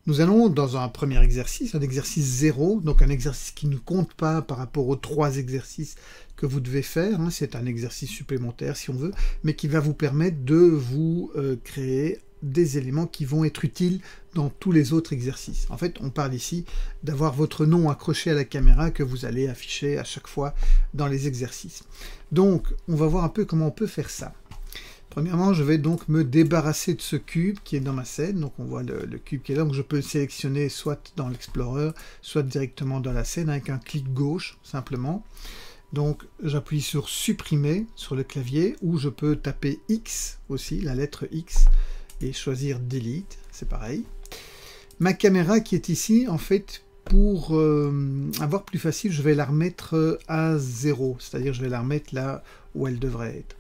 Nous allons dans un premier exercice, un exercice 0, donc un exercice qui ne compte pas par rapport aux 3 exercices que vous devez faire, hein. C'est un exercice supplémentaire si on veut, mais qui va vous permettre de vous créer des éléments qui vont être utiles dans tous les autres exercices. En fait, on parle ici d'avoir votre nom accroché à la caméra que vous allez afficher à chaque fois dans les exercices. Donc, on va voir un peu comment on peut faire ça. Premièrement, je vais donc me débarrasser de ce cube qui est dans ma scène. Donc on voit le cube qui est là. Donc je peux le sélectionner soit dans l'Explorer, soit directement dans la scène avec un clic gauche, simplement. Donc j'appuie sur supprimer sur le clavier, ou je peux taper X aussi, la lettre X, et choisir Delete, c'est pareil. Ma caméra qui est ici, en fait, pour avoir plus facile, je vais la remettre à 0, c'est-à-dire je vais la remettre là où elle devrait être.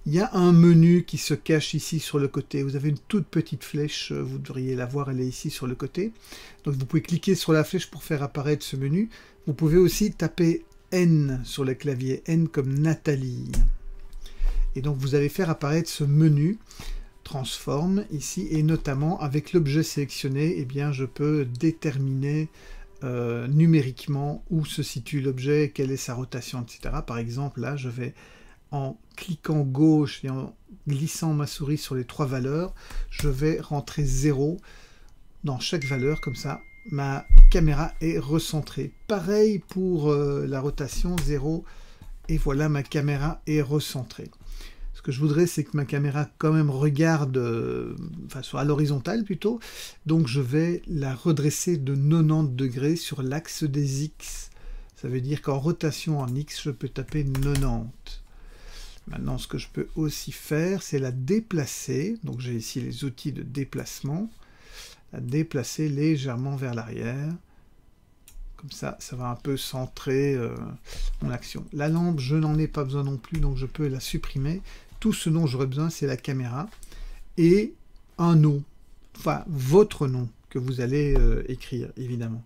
Il y a un menu qui se cache ici sur le côté. Vous avez une toute petite flèche, vous devriez la voir, elle est ici sur le côté. Donc vous pouvez cliquer sur la flèche pour faire apparaître ce menu. Vous pouvez aussi taper N sur le clavier, N comme Nathalie. Et donc vous allez faire apparaître ce menu transforme ici, et notamment avec l'objet sélectionné, eh bien je peux déterminer numériquement où se situe l'objet, quelle est sa rotation, etc. Par exemple, là, je vais, en cliquant gauche et en glissant ma souris sur les 3 valeurs, je vais rentrer 0 dans chaque valeur, comme ça, ma caméra est recentrée. Pareil pour la rotation, 0, et voilà, ma caméra est recentrée. Ce que je voudrais, c'est que ma caméra quand même regarde, enfin soit à l'horizontale plutôt, donc je vais la redresser de 90 degrés sur l'axe des X. Ça veut dire qu'en rotation en X, je peux taper 90. Maintenant, ce que je peux aussi faire, c'est la déplacer. Donc j'ai ici les outils de déplacement. La déplacer légèrement vers l'arrière. Comme ça, ça va un peu centrer mon action. La lampe, je n'en ai pas besoin non plus, donc je peux la supprimer. Tout ce dont j'aurais besoin, c'est la caméra et un nom. Enfin, votre nom que vous allez écrire, évidemment.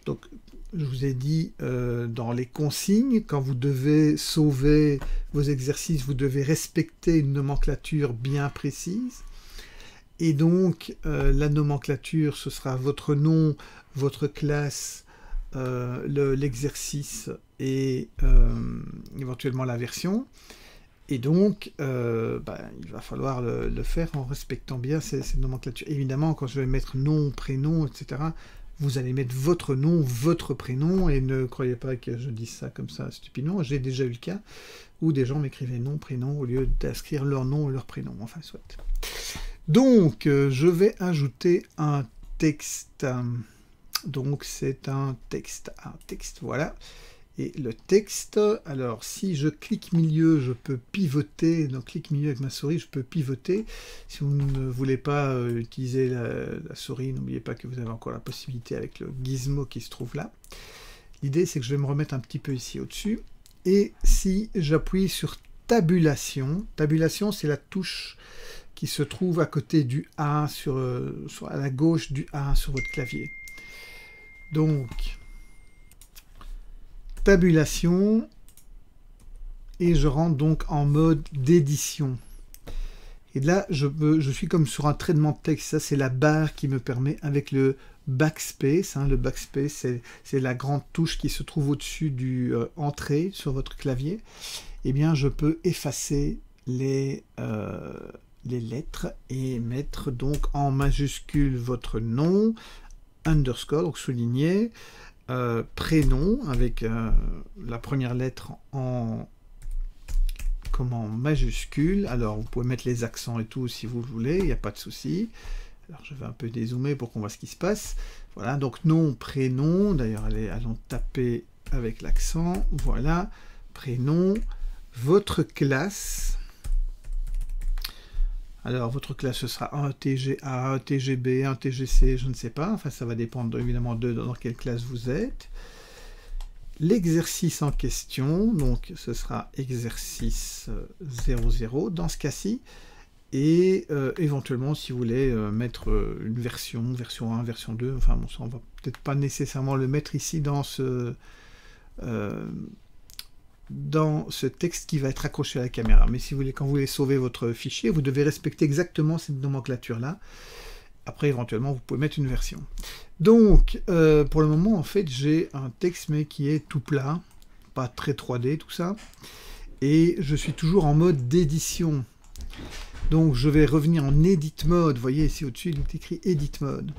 Donc, je vous ai dit dans les consignes, quand vous devez sauver vos exercices, vous devez respecter une nomenclature bien précise. Et donc, la nomenclature, ce sera votre nom, votre classe, l'exercice et éventuellement la version. Et donc, il va falloir le faire en respectant bien cette nomenclature. Évidemment, quand je vais mettre nom, prénom, etc., vous allez mettre votre nom, votre prénom, et ne croyez pas que je dise ça comme ça stupidement. J'ai déjà eu le cas où des gens m'écrivaient nom, prénom, au lieu d'inscrire leur nom ou leur prénom. Enfin, soit. Donc, je vais ajouter un texte. Donc, c'est un texte, voilà. Et le texte, alors si je clique milieu, je peux pivoter. Donc clic milieu avec ma souris, je peux pivoter. Si vous ne voulez pas utiliser la souris, n'oubliez pas que vous avez encore la possibilité avec le gizmo qui se trouve là. L'idée, c'est que je vais me remettre un petit peu ici au-dessus. Et si j'appuie sur tabulation, tabulation, c'est la touche qui se trouve à côté du A, à la gauche du A sur votre clavier. Donc, tabulation, et je rentre donc en mode d'édition. Et là, je suis comme sur un traitement de texte. Ça, c'est la barre qui me permet, avec le backspace, hein, le backspace, c'est la grande touche qui se trouve au-dessus du entrée sur votre clavier. Eh bien, je peux effacer les lettres et mettre donc en majuscule votre nom, underscore, donc souligné, prénom avec la première lettre en majuscule. Alors vous pouvez mettre les accents et tout si vous voulez, il n'y a pas de souci. Alors je vais un peu dézoomer pour qu'on voit ce qui se passe. Voilà, donc nom, prénom, d'ailleurs allons taper avec l'accent, voilà, prénom, votre classe. Alors, votre classe, ce sera un TGA, un TGB, un TGC, je ne sais pas. Enfin, ça va dépendre évidemment de dans quelle classe vous êtes. L'exercice en question, donc ce sera exercice 00 dans ce cas-ci. Et éventuellement, si vous voulez mettre une version 1, version 2, enfin bon, ça, on va peut-être pas nécessairement le mettre ici dans ce texte qui va être accroché à la caméra. Mais si vous voulez, quand vous voulez sauver votre fichier, vous devez respecter exactement cette nomenclature-là. Après, éventuellement, vous pouvez mettre une version. Donc, pour le moment, en fait, j'ai un texte, mais qui est tout plat, pas très 3D, tout ça. Et je suis toujours en mode d'édition. Donc, je vais revenir en Edit Mode. Vous voyez, ici au-dessus, il est écrit Edit Mode.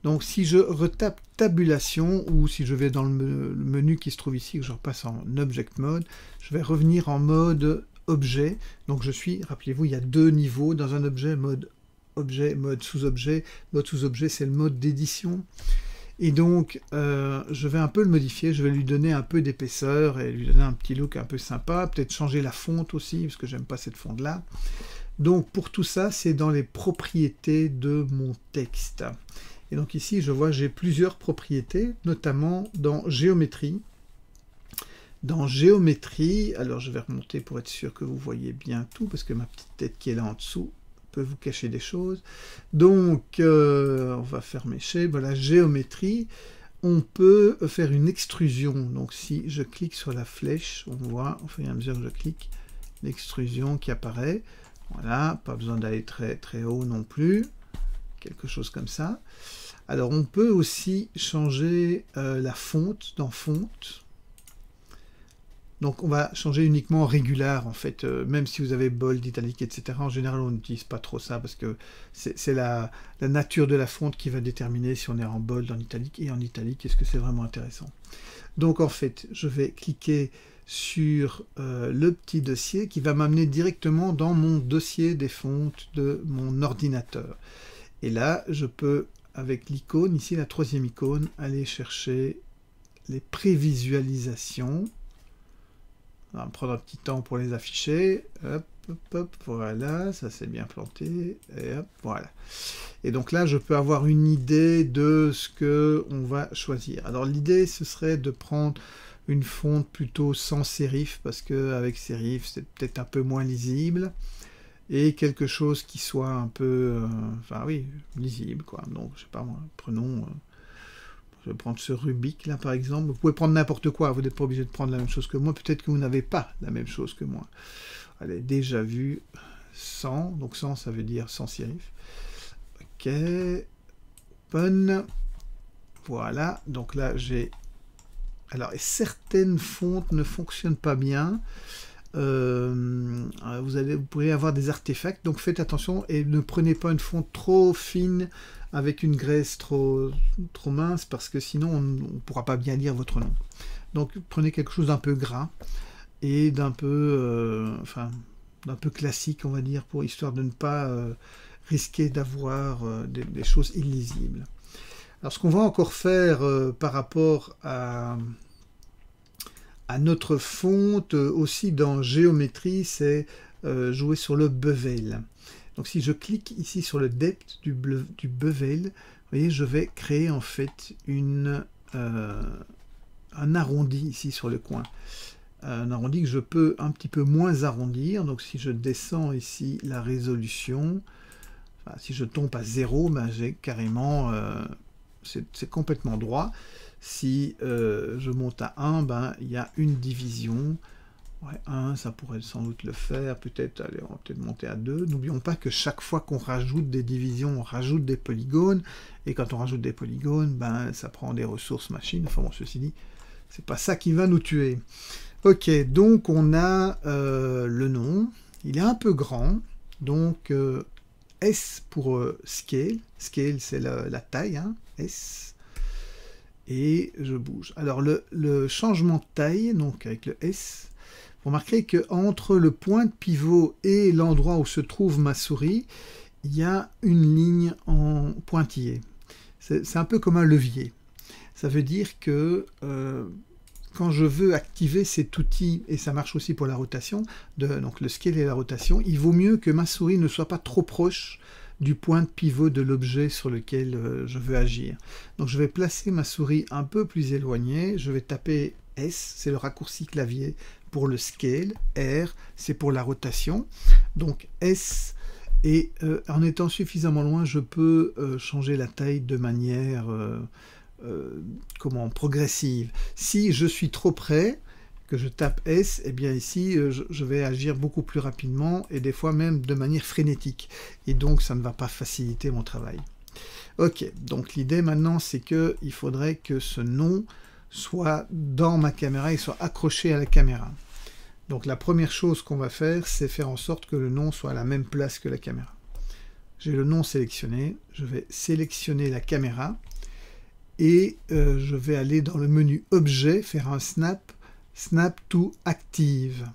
Donc, si je retape Tabulation, ou si je vais dans le menu qui se trouve ici, que je repasse en Object Mode, je vais revenir en mode Objet. Donc, je suis, rappelez-vous, il y a deux niveaux dans un objet, mode Objet, mode sous-objet. Mode sous-objet, c'est le mode d'édition. Et donc, je vais un peu le modifier, je vais lui donner un peu d'épaisseur et lui donner un petit look un peu sympa, peut-être changer la fonte aussi, parce que j'aime pas cette fonte-là. Donc, pour tout ça, c'est dans les propriétés de mon texte. Et donc ici, je vois, j'ai plusieurs propriétés, notamment dans Géométrie. Dans Géométrie, alors je vais remonter pour être sûr que vous voyez bien tout, parce que ma petite tête qui est là en dessous peut vous cacher des choses. Donc, on va fermer chez, voilà, Géométrie. On peut faire une extrusion. Donc, si je clique sur la flèche, on voit, au fur et à mesure que je clique, l'extrusion qui apparaît. Voilà, pas besoin d'aller très, très haut non plus. Quelque chose comme ça. Alors, on peut aussi changer la fonte dans Fonte. Donc on va changer uniquement en régular, en fait, même si vous avez bold, italique, etc. En général, on n'utilise pas trop ça, parce que c'est la nature de la fonte qui va déterminer si on est en bold, en italique, et en italique, est-ce que c'est vraiment intéressant. Donc en fait, je vais cliquer sur le petit dossier qui va m'amener directement dans mon dossier des fontes de mon ordinateur. Et là, je peux, avec l'icône, ici la troisième icône, aller chercher les prévisualisations. On va prendre un petit temps pour les afficher. Hop, hop, hop, voilà, ça c'est bien planté. Et hop, voilà. Et donc là, je peux avoir une idée de ce que on va choisir. Alors l'idée, ce serait de prendre une fonte plutôt sans sérif, parce qu'avec sérif, c'est peut-être un peu moins lisible. Et quelque chose qui soit un peu, enfin oui, lisible, quoi. Donc, je sais pas moi, prenons... je vais prendre ce Rubik là par exemple. Vous pouvez prendre n'importe quoi, vous n'êtes pas obligé de prendre la même chose que moi. Peut-être que vous n'avez pas la même chose que moi. Allez, déjà vu 100. Donc 100 ça veut dire sans sérif. Ok. Open. Voilà. Donc là j'ai... Alors certaines fontes ne fonctionnent pas bien. Vous pourrez avoir des artefacts. Donc faites attention et ne prenez pas une fonte trop fine avec une graisse trop mince, parce que sinon on ne pourra pas bien lire votre nom. Donc prenez quelque chose d'un peu gras et d'un peu, d'un peu classique, on va dire, pour histoire de ne pas risquer d'avoir des choses illisibles. Alors ce qu'on va encore faire par rapport à notre fonte aussi dans Géométrie, c'est jouer sur le bevel. Donc si je clique ici sur le depth du bevel, vous voyez, je vais créer en fait un arrondi ici sur le coin. Un arrondi que je peux un petit peu moins arrondir. Donc si je descends ici la résolution, enfin, si je tombe à 0, ben, j'ai carrément... c'est complètement droit. Si je monte à 1, ben, il y a une division. Ouais, 1, ça pourrait sans doute le faire. Peut-être, allez, on va peut-être monter à 2. N'oublions pas que chaque fois qu'on rajoute des divisions, on rajoute des polygones. Et quand on rajoute des polygones, ben, ça prend des ressources machines. Enfin bon, ceci dit, c'est pas ça qui va nous tuer. Ok, donc on a le nom. Il est un peu grand. Donc, S pour scale. Scale, c'est la taille, hein, S. Et je bouge. Alors, le changement de taille, donc avec le S, vous remarquerez qu'entre le point de pivot et l'endroit où se trouve ma souris, il y a une ligne en pointillé. C'est un peu comme un levier. Ça veut dire que quand je veux activer cet outil, et ça marche aussi pour la rotation, donc le scale et la rotation, il vaut mieux que ma souris ne soit pas trop proche du point de pivot de l'objet sur lequel je veux agir. Donc je vais placer ma souris un peu plus éloignée, je vais taper S, c'est le raccourci clavier pour le scale, R, c'est pour la rotation. Donc S, et en étant suffisamment loin, je peux changer la taille de manière progressive. Si je suis trop près, que je tape S, et bien ici, je vais agir beaucoup plus rapidement, et des fois même de manière frénétique. Et donc, ça ne va pas faciliter mon travail. Ok, donc l'idée maintenant, c'est que il faudrait que ce nom soit dans ma caméra, il soit accroché à la caméra. Donc la première chose qu'on va faire, c'est faire en sorte que le nom soit à la même place que la caméra. J'ai le nom sélectionné, je vais sélectionner la caméra, et je vais aller dans le menu Objet, faire un Snap to Active.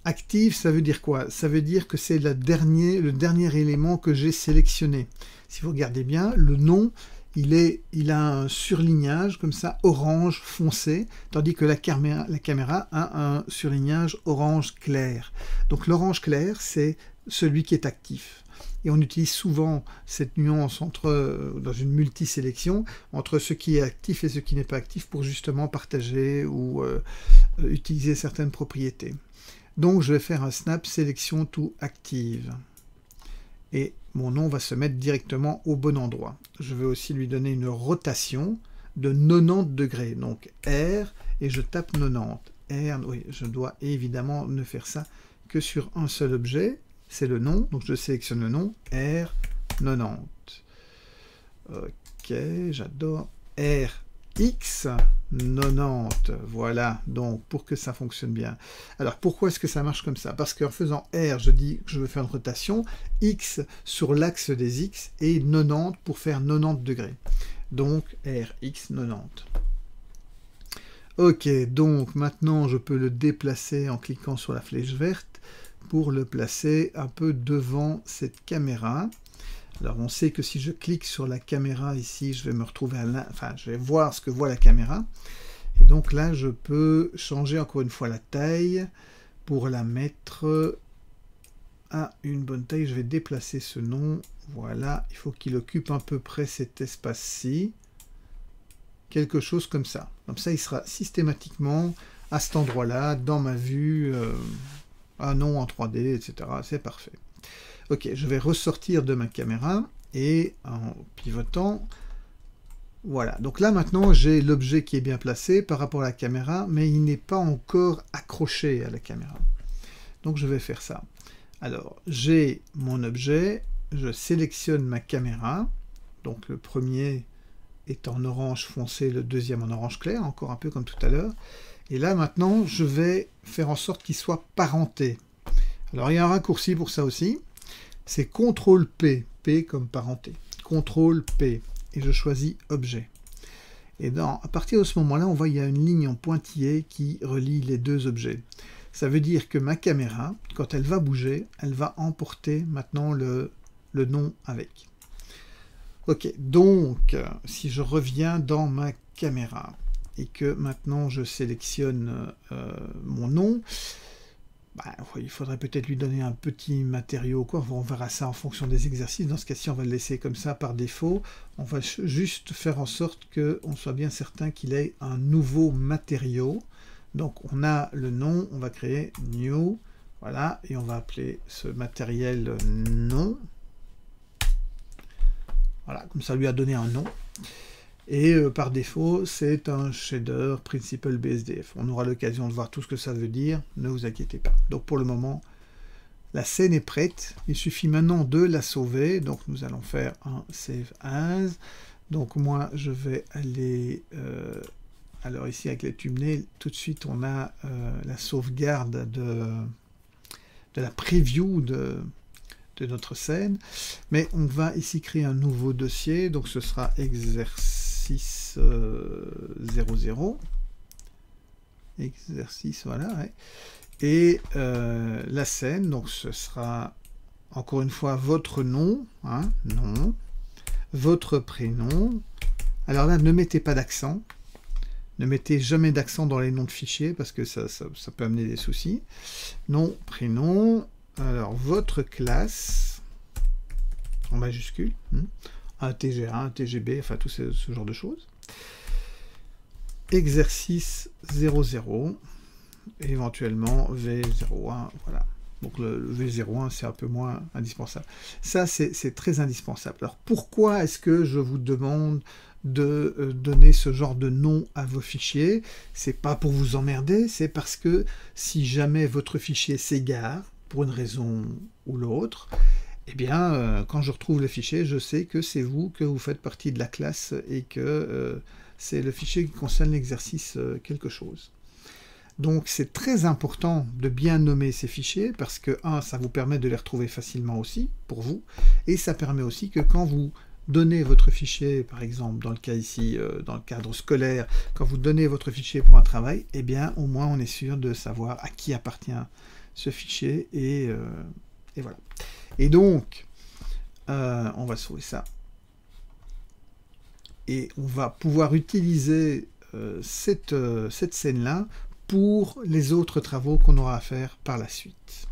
Active, ça veut dire quoi? Ça veut dire que c'est le dernier élément que j'ai sélectionné. Si vous regardez bien, le nom, il a un surlignage comme ça, orange foncé, tandis que la caméra a un surlignage orange clair. Donc l'orange clair, c'est celui qui est actif. Et on utilise souvent cette nuance dans une multisélection entre ce qui est actif et ce qui n'est pas actif pour justement partager ou utiliser certaines propriétés. Donc je vais faire un Snap Selection to Active. Et mon nom va se mettre directement au bon endroit. Je vais aussi lui donner une rotation de 90 degrés. Donc R, et je tape 90. R, oui, je dois évidemment ne faire ça que sur un seul objet. C'est le nom, donc je sélectionne le nom, R, 90. Ok, j'adore. RX 90, voilà, donc pour que ça fonctionne bien. Alors pourquoi est-ce que ça marche comme ça? Parce qu'en faisant R, je dis que je veux faire une rotation, X sur l'axe des X, et 90 pour faire 90 degrés. Donc RX 90. Ok, donc maintenant je peux le déplacer en cliquant sur la flèche verte pour le placer un peu devant cette caméra. Alors on sait que si je clique sur la caméra ici, je vais me retrouver je vais voir ce que voit la caméra. Et donc là, je peux changer encore une fois la taille pour la mettre à une bonne taille. Je vais déplacer ce nom. Voilà, il faut qu'il occupe à peu près cet espace-ci. Quelque chose comme ça. Comme ça, il sera systématiquement à cet endroit-là, dans ma vue, un nom en 3D, etc. C'est parfait. Ok, je vais ressortir de ma caméra et en pivotant, voilà. Donc là maintenant j'ai l'objet qui est bien placé par rapport à la caméra, mais il n'est pas encore accroché à la caméra. Donc je vais faire ça. Alors j'ai mon objet, je sélectionne ma caméra, donc le premier est en orange foncé, le deuxième en orange clair, encore un peu comme tout à l'heure. Et là maintenant je vais faire en sorte qu'il soit parenté. Alors il y a un raccourci pour ça aussi. C'est CTRL P, P comme parenté, CTRL P, et je choisis objet. Et à partir de ce moment-là, on voit qu'il y a une ligne en pointillé qui relie les deux objets. Ça veut dire que ma caméra, quand elle va bouger, elle va emporter maintenant le nom avec. Ok, donc si je reviens dans ma caméra et que maintenant je sélectionne mon nom, il faudrait peut-être lui donner un petit matériau, quoi. On verra ça en fonction des exercices. Dans ce cas-ci, on va le laisser comme ça par défaut. On va juste faire en sorte qu'on soit bien certain qu'il ait un nouveau matériau. Donc, on a le nom, on va créer new, voilà, et on va appeler ce matériel nom. Voilà, comme ça lui a donné un nom. Et par défaut, c'est un shader Principal BSDF. On aura l'occasion de voir tout ce que ça veut dire, ne vous inquiétez pas. Donc pour le moment, la scène est prête. Il suffit maintenant de la sauver. Donc nous allons faire un Save As. Donc moi, je vais aller... alors ici, avec les thumbnails, tout de suite, on a la sauvegarde de la preview de notre scène. Mais on va ici créer un nouveau dossier. Donc ce sera exercice 00. Exercice, voilà. Ouais. Et la scène, donc ce sera encore une fois votre nom, hein, nom, votre prénom. Alors là, ne mettez pas d'accent. Ne mettez jamais d'accent dans les noms de fichiers parce que ça peut amener des soucis. Nom, prénom. Alors, votre classe, en majuscule. Un TG1, un TGB, enfin tout ce genre de choses. Exercice 00, éventuellement V01, voilà. Donc le V01, c'est un peu moins indispensable. Ça, c'est très indispensable. Alors pourquoi est-ce que je vous demande de donner ce genre de nom à vos fichiers? C'est pas pour vous emmerder, c'est parce que si jamais votre fichier s'égare, pour une raison ou l'autre, eh bien, quand je retrouve le fichier, je sais que c'est vous, que vous faites partie de la classe et que c'est le fichier qui concerne l'exercice quelque chose. Donc c'est très important de bien nommer ces fichiers parce que, un, ça vous permet de les retrouver facilement aussi, pour vous, et ça permet aussi que quand vous donnez votre fichier, par exemple, dans le cas ici, dans le cadre scolaire, quand vous donnez votre fichier pour un travail, eh bien, au moins on est sûr de savoir à qui appartient ce fichier, et voilà. Et donc, on va sauver ça. Et on va pouvoir utiliser cette scène-là pour les autres travaux qu'on aura à faire par la suite.